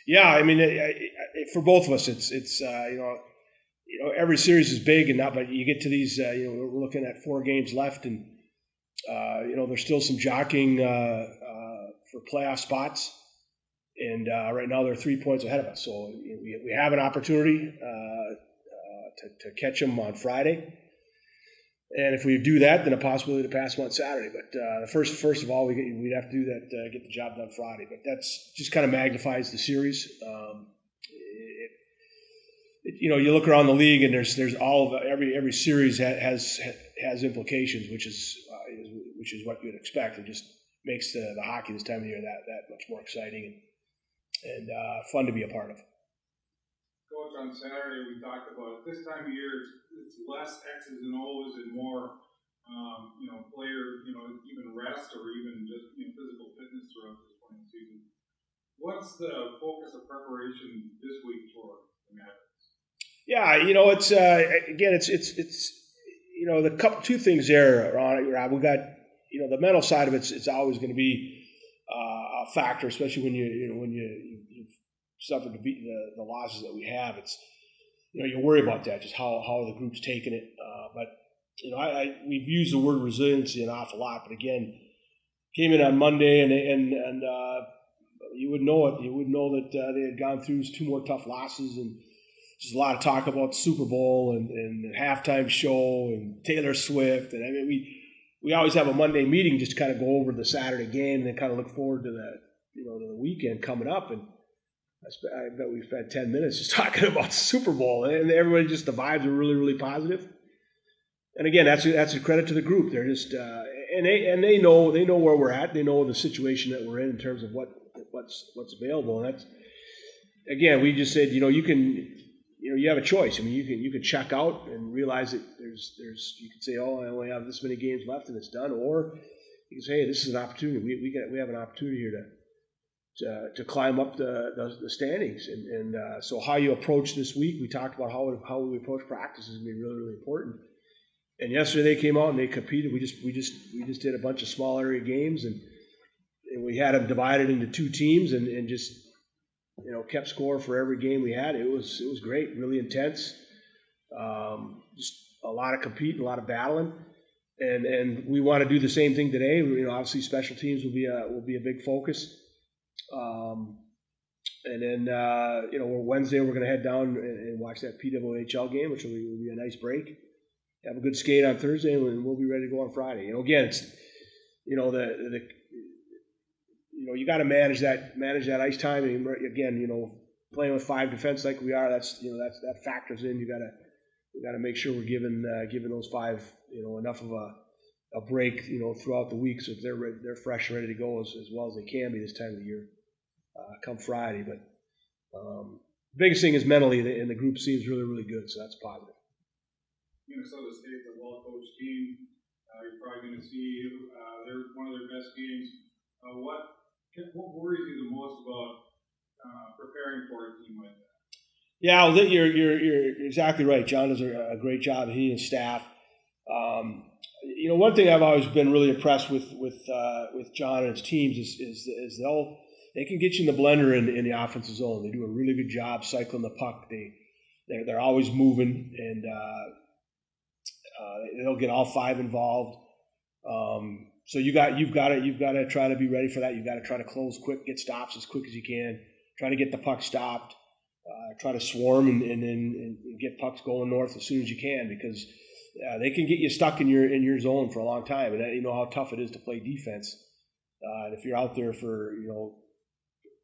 Yeah, I mean, for both of us, it's every series is big, and not, but you get to these, we're looking at 4 games left, and there's still some jockeying for playoff spots, and right now they're 3 points ahead of us. So we have an opportunity to catch them on Friday. And if we do that, then a possibility to pass them on Saturday. But first of all, we'd have to do that, get the job done Friday. But that's just kind of magnifies the series. You look around the league, and there's all of every series has implications, which is what you'd expect. It just makes the hockey this time of year that much more exciting and fun to be a part of. Coach, on Saturday we talked about this time of year it's less X's and O's and more player even rest or even just physical fitness throughout this point season. What's the focus of preparation this week for the Mavericks? Yeah, it's again it's the two things there, Ron. We got the mental side of it's always going to be a factor, especially when you suffered to beat the losses that we have. It's you worry about that, just how the group's taking it. But we've used the word resiliency an awful lot. But again, came in on Monday and you would know it. You would know that they had gone through 2 more tough losses, and just a lot of talk about the Super Bowl and the halftime show and Taylor Swift. And I mean, we always have a Monday meeting just to kind of go over the Saturday game and then kind of look forward to the weekend coming up. And I bet we spent 10 minutes just talking about the Super Bowl, and everybody just the vibes are really, really positive. And again, that's a credit to the group. They're just and they know where we're at. They know the situation that we're in terms of what's available. And that's again, we just said you have a choice. I mean, you can check out and realize that there's you can say, oh, I only have this many games left and it's done, or you can say, hey, this is an opportunity. We have an opportunity here to climb up the standings, and so how you approach this week. We talked about how we approach practice is going to be really, really important. And yesterday they came out and they competed. We just did a bunch of small area games, and we had them divided into 2 teams and just kept score for every game we had. It was great, really intense. Just a lot of competing, a lot of battling, and we want to do the same thing today. Obviously special teams will be a big focus. And then Wednesday we're going to head down and watch that PWHL game, which will be a nice break. Have a good skate on Thursday, and we'll be ready to go on Friday. Again, it's you got to manage that ice time. And again, playing with 5 defense like we are, that factors in. We got to make sure we're giving those 5 enough of a break throughout the week, so they're fresh and ready to go as well as they can be this time of the year. Come Friday, but the biggest thing is mentally, and the group seems really, really good, so that's positive. Minnesota State's a well-coached team. You're probably going to see they're one of their best games. What worries you the most about preparing for a team like that? Yeah, well, you're exactly right. John does a great job. He and his staff. One thing I've always been really impressed with John and his teams is they can get you in the blender in the offensive zone. They do a really good job cycling the puck. They're always moving, and they'll get all 5 involved. So you've got to try to be ready for that. You've got to try to close quick, get stops as quick as you can. Try to get the puck stopped. Try to swarm and get pucks going north as soon as you can, because they can get you stuck in your zone for a long time, and you know how tough it is to play defense. And if you're out there for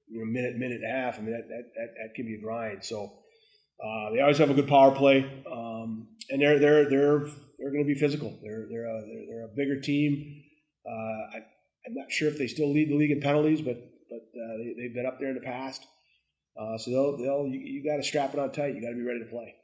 minute and a half, I mean that can be a grind. So they always have a good power play, and they're going to be physical. They're a bigger team. I'm not sure if they still lead the league in penalties, but they've been up there in the past. So you got to strap it on tight. You got to be ready to play.